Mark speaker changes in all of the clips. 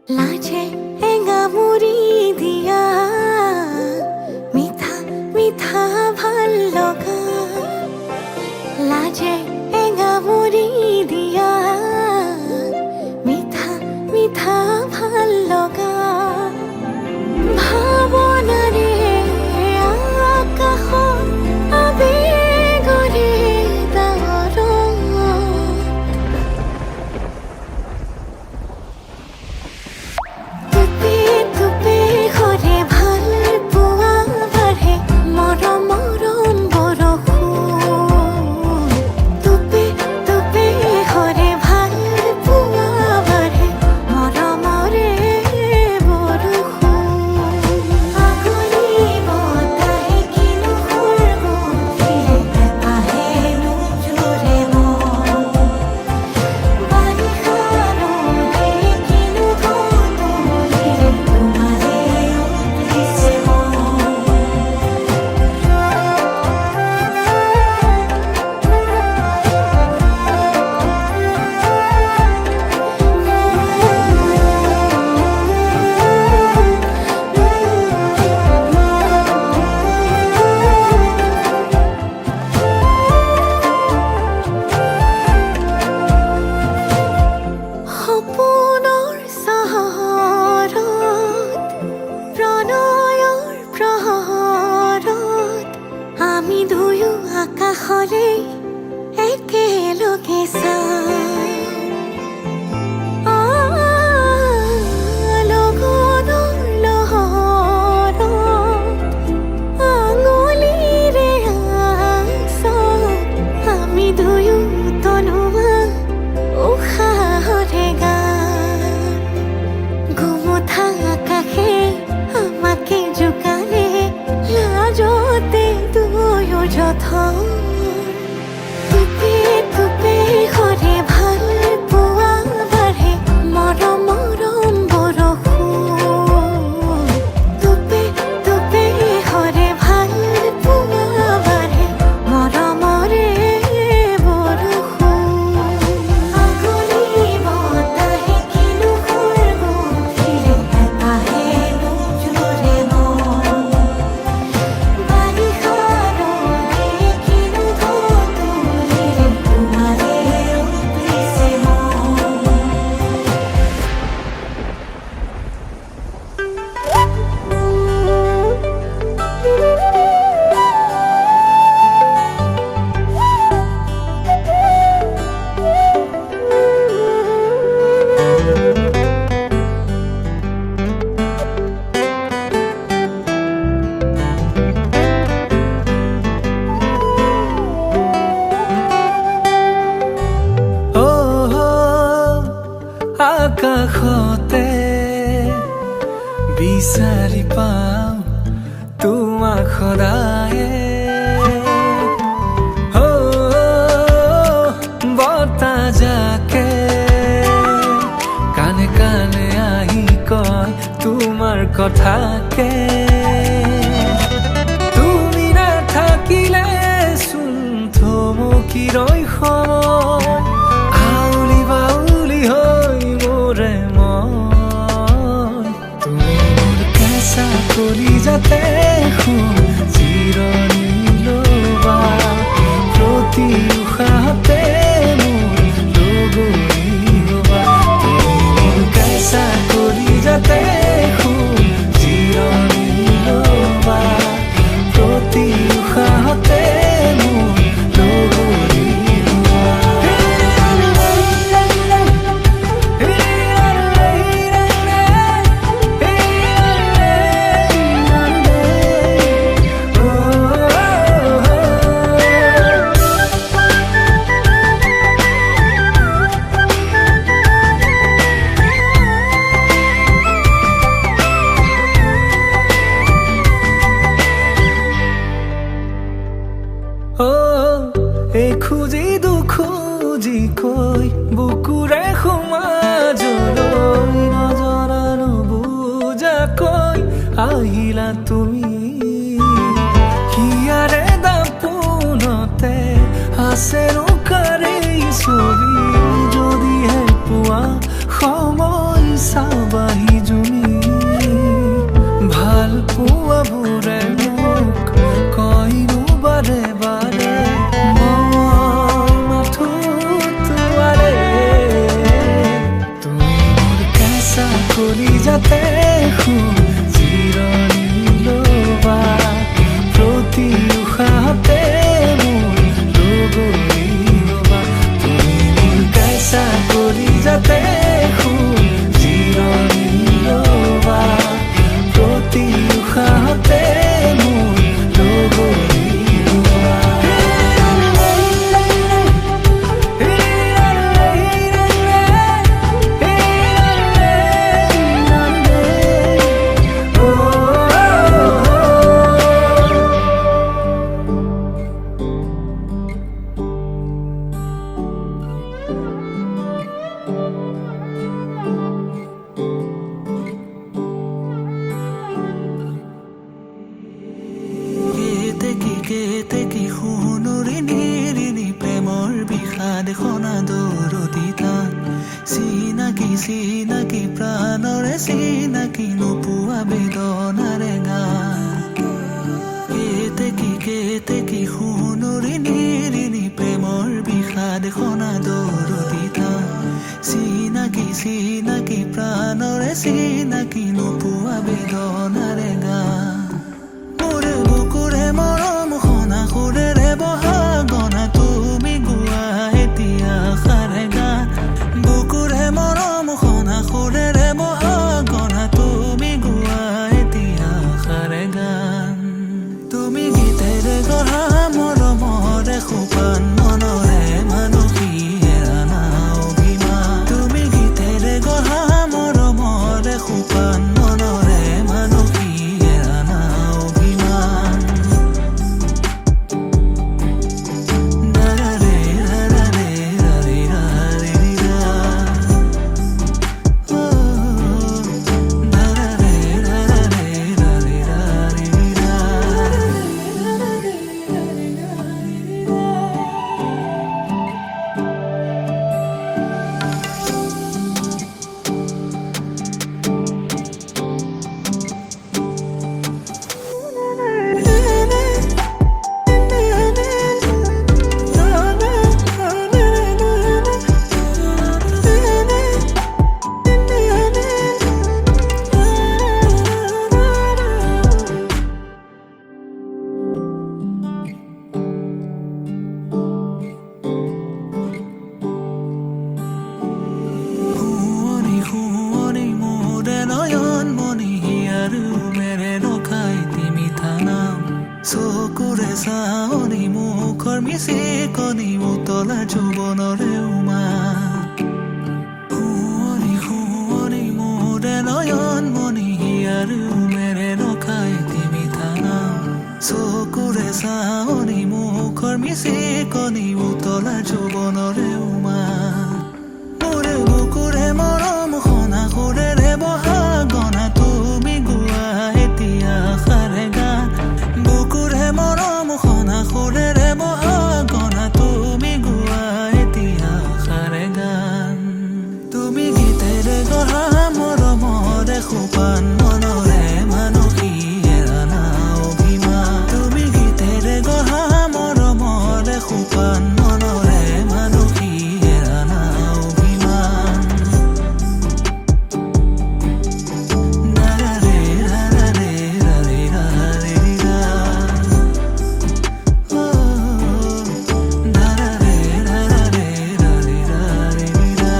Speaker 1: লাজে এঙা মুড়ি দিয়া মিঠা মিঠা ভাল লগা লাজে এঙা মুড়ি দিয়া মিঠা মিঠা ভাল লগা ভাৱনাৰে আকাশত আবেগৰে ডাৱৰত টুপি টুপি ঘৰে ভাল পোৱা বাঢ়ে মৰম মৰম বৰষুণ টুপি টুপি ঘৰে ভাল পোৱা বাঢ়ে মৰমৰে বৰষুণ আগুলি বতাহে কিনো সুৰগুঠিলে আহে নোজোৰে মন বাৰিষা ৰ'দে কিনো গধূলিৰে তোমাৰে উঠিছে সপোনৰ চহৰত প্ৰণয়ৰ প্ৰহৰত আমি দুয়ো আকাশলে একেলগে লগনৰ লহৰত আঙুলিৰে আঁচত আমি দুয়ো তনুৱা উশাহৰে গান গোমোঠা আকাশে আমাকে জোকানে লাজতে দুয়ো যথন টুপি টুপি ঘৰে ভাল পোৱা বাঢ়ে মৰম মৰম বৰষুণ টুপি টুপি ঘৰে ভাল পোৱা বাঢ়ে মৰমৰে বৰষুণ আগুলি বতাহে কিনো সুৰগুঠিলে আহে নোজোৰে মন বাৰিষা ৰ'দে কিনো গধূলিৰে তোমাৰে উঠিছে মন
Speaker 2: আকাশতে বিচাৰি পাওঁ তোমাক সদায়ে বতাহ জাকে কানে কানে আহি কয় তোমাৰ কথাকে তুমি নাথাকিলে চোন থমকি ৰয় সময় আউলি বাউলি হৈ মোৰে মন তুমি মোৰ কেঁচা কলিজাতে জিৰণি ল'বা প্ৰতি উশাহতে মোৰ লগৰী হ'বা তুমি মোৰ কেঁচা কলিজাতে জিৰণি ল'বা প্ৰতি উশাহতে মোৰ লগৰী খুজিকৈ বুকুৰে সমাজলৈ নজৰা নুবুজাকৈ আহিলা তুমি হিয়াৰে দাপোনতে আছে কাৰ এই ছবি যদিহে পোৱা সময় চাবাহি জুমি ভাল পোৱাবোৰে মোক কয়নো বাৰে বাৰে মই মাথো তোমাৰে তুমি মোৰ কেঁচা কলিজাতে জিৰণি ল'বা প্ৰতি উশাহতে মোৰ লগৰী হ'বা তুমি মোৰ কেঁচা কলিজাতে জিৰণি ল'বা প্ৰতি উশাহতে মোৰ লগৰী হ'বা কেতে কি সোণৰি নিৰিণি প্ৰেমৰ বিষাদ সনাদৰতি তাত চিনাকি চিনাকি প্ৰাণৰে চিনাকি নোপোৱা বেদনাৰে গান কেতে কি সোণৰি নিৰিণি প্ৰেমৰ বিষাদ সনাদৰতি তাত চিনাকি চিনাকি প্ৰাণৰে চিনাকি নোপোৱা বেদনাৰে গান মোৰে বুকুৰে মৰম সনা সুৰেৰে বহাগনা তুমি গোৱা এতিয়া সাৰে গান বুকুৰে মৰম সনা সুৰেৰে বহাগনা তুমি গোৱা এতিয়া সাৰে গান তুমি গীতেৰে গঢ়া মৰমৰে সোপান মনৰে মানসী হেৰানা অভিমান তুমি গীতেৰে গঢ়া মৰমৰে সোপান মনৰে মানসী হেৰানা অভিমান চকুৰে চাৱনি মুখৰ মিচিকনি উতলা যৌৱনৰে উমা শুৱনি শুৱনি মোৰে নয়ন মণি হিয়াৰ মেৰে ৰখাই তিমি থানা চকুৰে চাৱনি মুখৰ মিচিকনি উতলা যৌৱনৰে উমা মোৰে বুকুৰে মৰম সনা সুৰেৰে বহাগনা তুমি গোৱা এতিয়া সাৰে গান বুকুৰে মৰম সনা সুৰেৰে বহাগনা তুমি গোৱা এতিয়া সাৰে গান তুমি গীতেৰে গঢ়া মৰমৰে সোপান মনৰে মানসী হেৰানা অভিমান তুমি গীতেৰে গঢ়া মৰমৰে সোপান মনৰে মানসী হেৰানা অভিমান নাৰাৰে ৰাৰাৰে ৰাৰে ৰাৰে ৰা নাৰাৰে ৰাৰাৰে ৰাৰে ৰাৰে ৰা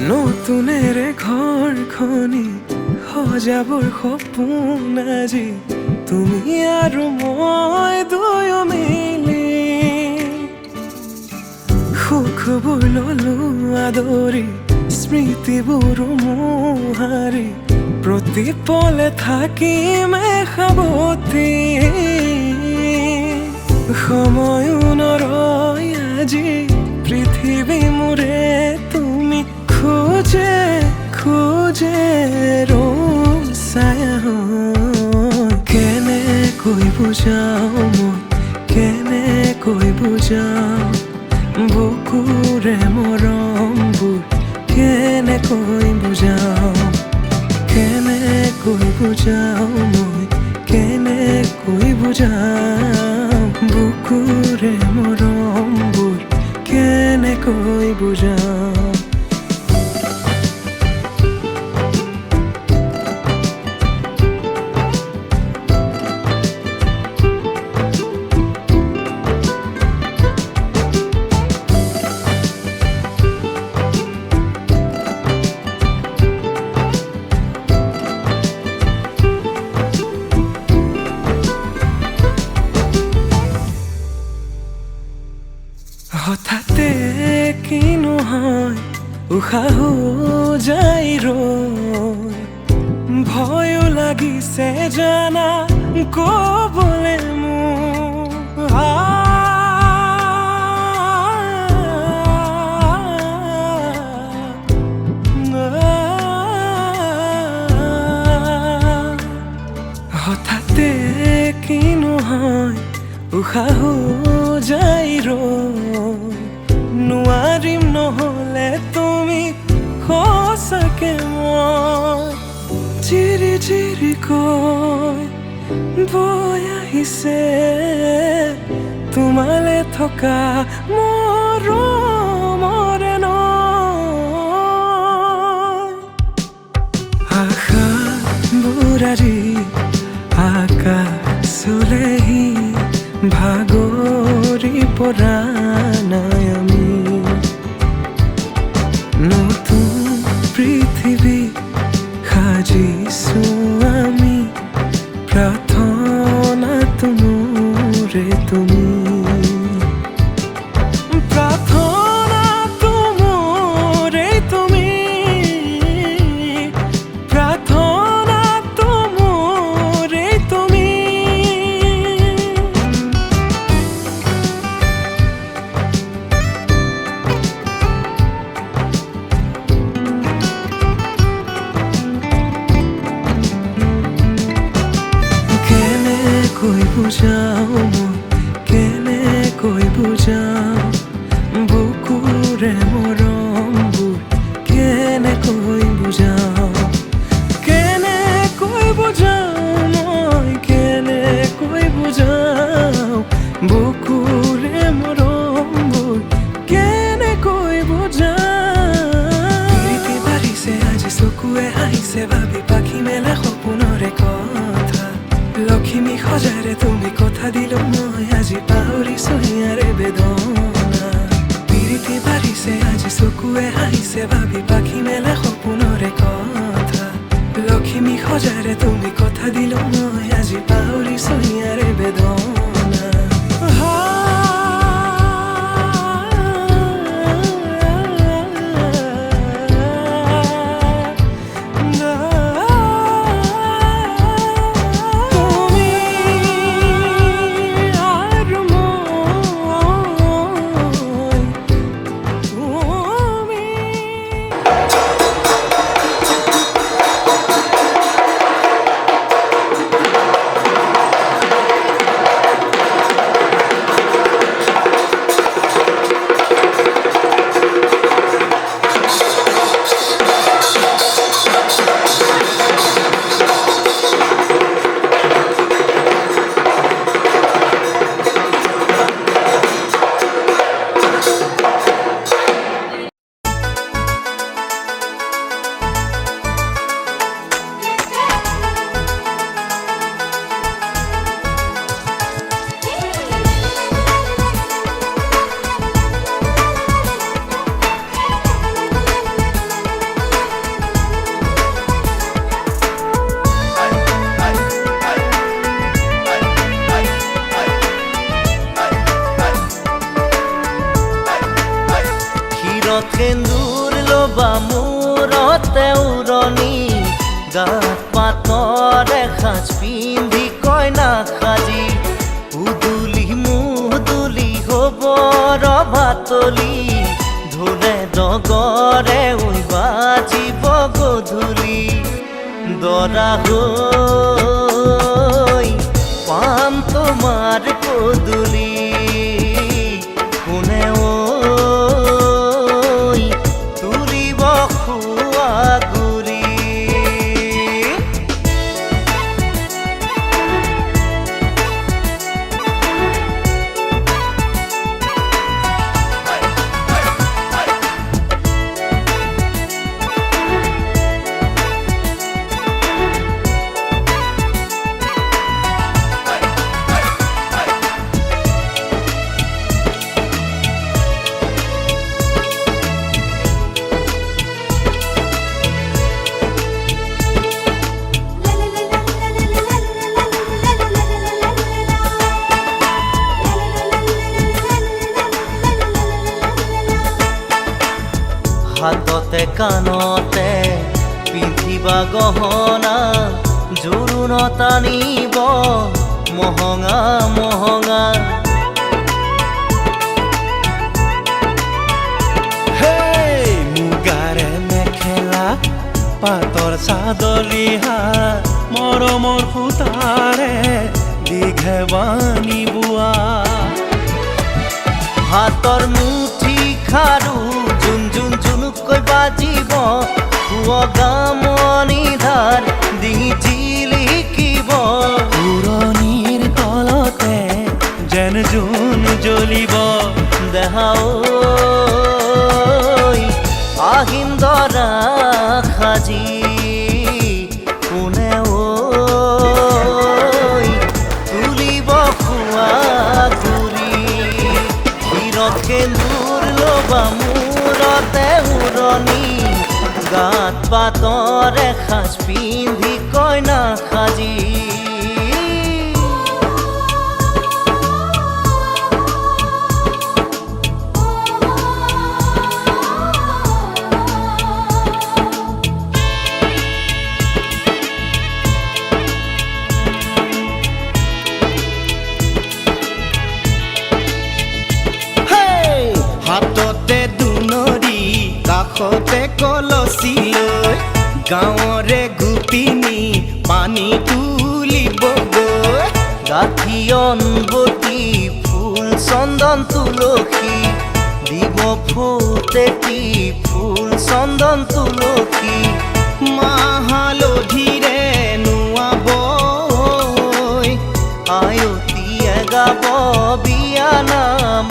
Speaker 2: নতুনেৰে ঘৰখনি সজাবৰ সপোন আজি তুমি আৰু মই দুয়ো মিলি সুখবোৰ ললো আদৰি স্মৃতিবোৰ মোহাৰি প্ৰতি পলে থাকিম সাৱতি সময়ো নৰয় আজি পৃথিৱী মোৰে তুমি খোজে খোজে ৰূপ ছায়া কেনেকৈ বুজাওঁ মই কেনেকৈ বুজাওঁ বুকুৰে মৰমবোৰ কেনেকৈ বুজাওঁ কেনেকৈ বুজাওঁ মই কেনেকৈ বুজাওঁ বুকুৰে মৰমবোৰ কেনেকৈ বুজাওঁ হঠাতে কিনো হয় উশাহো যাই ৰৈ ভয়ো লাগিছে জানা ক'বলে মোৰ হঠাতে কিনো হয় উশাহো যাই ৰৈ নোৱাৰিম নহ'লে তুমি সঁচাকে মই চিৰি চিৰিকৈ বৈ আহিছে তোমালে থকা মৰমৰে নৈ আশাবোৰ আজি আকাশলেহি ভাগৰি পৰা নাই আমি নতুন পৃথিৱী সাজিছো আমি প্ৰাৰ্থনাটো মোৰে তুমি প্ৰাৰ্থনাটো মোৰে তুমি প্ৰাৰ্থনাটো মোৰে তুমি কেনেকৈ বুজাওঁ মই কেনেকৈ বুজাওঁ বুকুৰে মৰমবোৰ কেনেকৈ বুজাওঁ কেনেকৈ বুজাওঁ মই কেনেকৈ বুজাওঁ বুকুৰে মৰমবোৰ কেনেকৈ বুজাওঁ প্ৰীতি বাঢ়িছে আজি চকুৱে আহিছে ভাবি পাখি মেলা সপোনৰে কথা লখিমী সজাৰে তুমি কথা দিলো মই আজি পাহৰিছো ইয়াৰে বেদনা প্ৰীতি বাঢ়িছে আজি চকুৱে আহিছে ভাবি পাখি মেলা সপোনৰে কথা লখিমী সজাৰে তুমি কথা দিলো মই আজি পাহৰিছো ইয়াৰে বেদনা
Speaker 3: শিৰত সেন্দুৰ লবা মূৰতে উৰণি গাত পাতৰ এসাঁজ পিন্ধি কইনা সাজি উদুলি মুদুলি হ'ব ৰভাতলি ঢোলে ডগৰে উই বাজিব গধূলি দৰা হৈ পাম তোমাৰ পদূলি কোনে ঐ তুলিব খোৱা গুৰি হাততে কাণতে পিন্ধিবা গহনা জোৰোণত আনিব মহঙা মহঙা
Speaker 2: মুগাৰে মেখেলা পাতৰ চাদৰ ৰিহা মৰমৰ সূতাৰে দীঘেবানী বোৱা
Speaker 3: হাতৰ মুঠি খাৰু জুন জুন জুনুকৈ বাজিব গামনি ধাৰ ডিঙি জিলিকিব
Speaker 2: পুৰণিৰ তলতে যেন জোন জ্বলিব
Speaker 3: দেহা ঐ আহিন দৰা সাজি কোনে ঐ তুলিব খোৱা গুৰি শিৰত সেন্দুৰ লবা মূৰতে উৰণি গাত পাতৰ এসাঁজ পিন্ধি কইনা সাজি
Speaker 2: হাততে দুনৰি কাষতে কলচি লৈ গাঁৱৰে গোপিনী পানী তুলিবগৈ
Speaker 3: গাঁঠি অনবতী ফুল চন্দন তুলসী দিব ফুটেতি ফুল চন্দন তুলসী
Speaker 2: মাহালধিৰে নোৱাব
Speaker 3: আয়তীয়ে গাব বিয়া নাম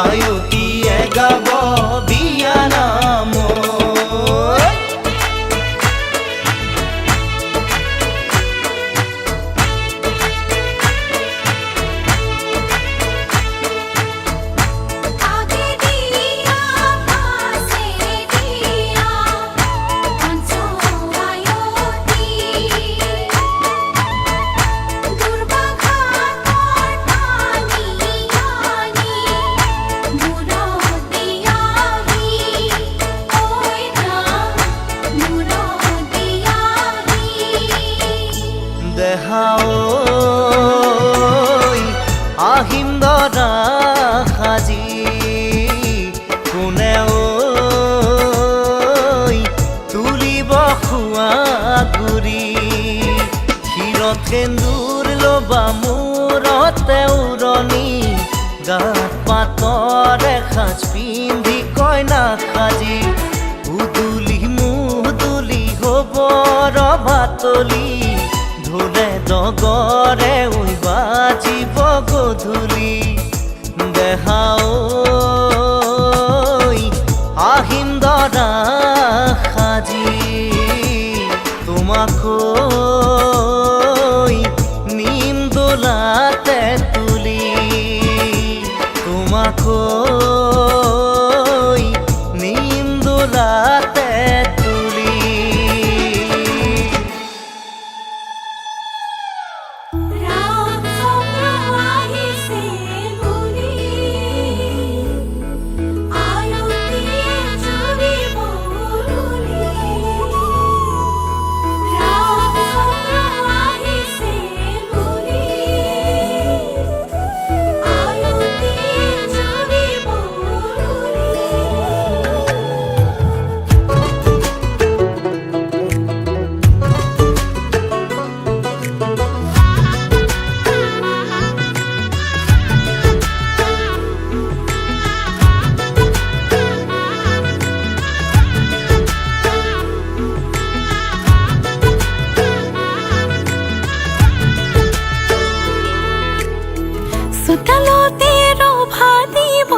Speaker 3: আয়তীয়ে গাব বিয়া নাম
Speaker 1: आगे दिया पासे दिया हंसो आयोती दुर्गा घाट पानी आनी मुरो दिया ही ओए ना मुरो दिया ही
Speaker 3: দেহা ঐ আহিম দৰা সাজি কোনে ঐ তুলিব খোৱা গুৰি শিৰত সেন্দুৰ লবা মূৰতে উৰণি গাত পাতৰ এসাঁজ পিন্ধি কইনা সাজি উদুলি মুদুলি হ'ব ৰভাতলি ঢোলে ডগৰে উই বাজিব গধূলি দেহা ঐ আহিম দৰা সাজি তোমাকৈ নিম দোলাতে তুলি তোমাকৈ নিম দোলাতে তুলি
Speaker 1: राम सोमवारी से मुनि চোতালতে ৰভা দিব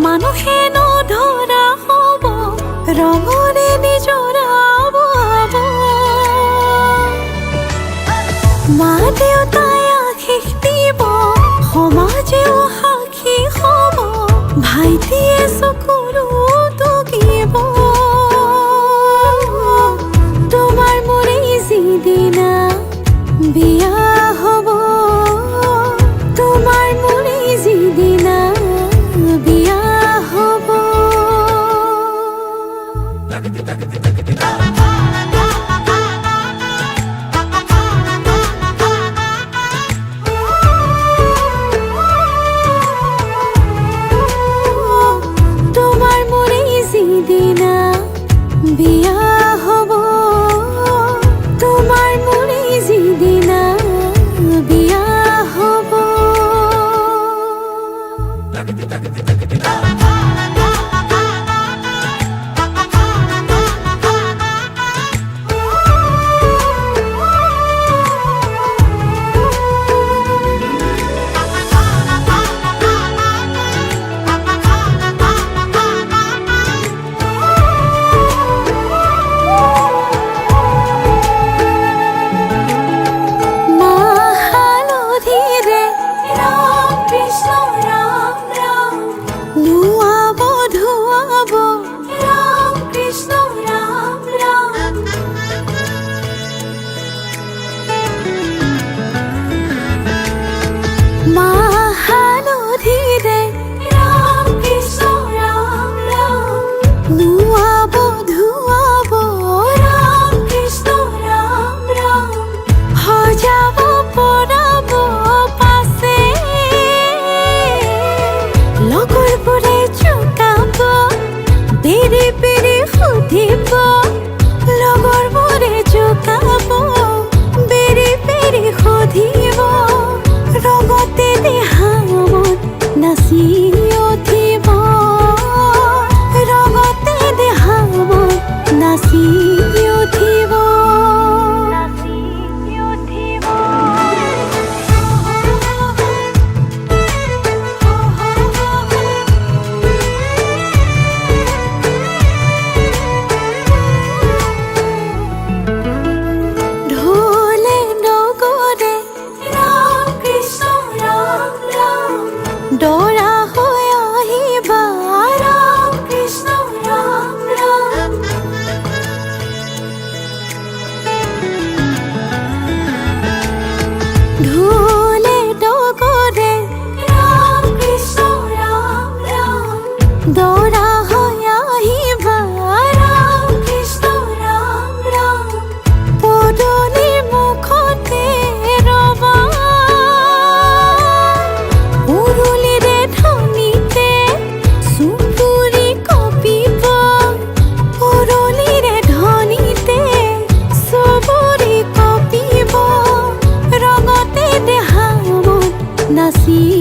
Speaker 1: মানুহে নধৰা হ'ব ৰঙৰে নিজৰাব মা দেউতাই আশীষ দিব সমাজেও সাক্ষী হ'ব ভাইটিয়ে চকুৰো টুকিব তোমাৰ মোৰে যিদিনা বিয়া হ'ব তোমাৰ মোৰে যিদিনা বিয়া হ'ব তোমাৰ মোৰে যিদিনা বিয়া হ'ব তোমাৰ মোৰে যিদিনা বিয়া হ'ব দৰা হৈ আহিবা ৰাম কৃষ্ণ ৰাম ৰাম ঢোলে ডগৰে ৰাম কৃষ্ণ ৰাম ৰাম দৰা হৈ আহিবা ৰাম কৃষ্ণ ৰাম ৰাম পদূলিৰ মুখতে ৰবা নাচি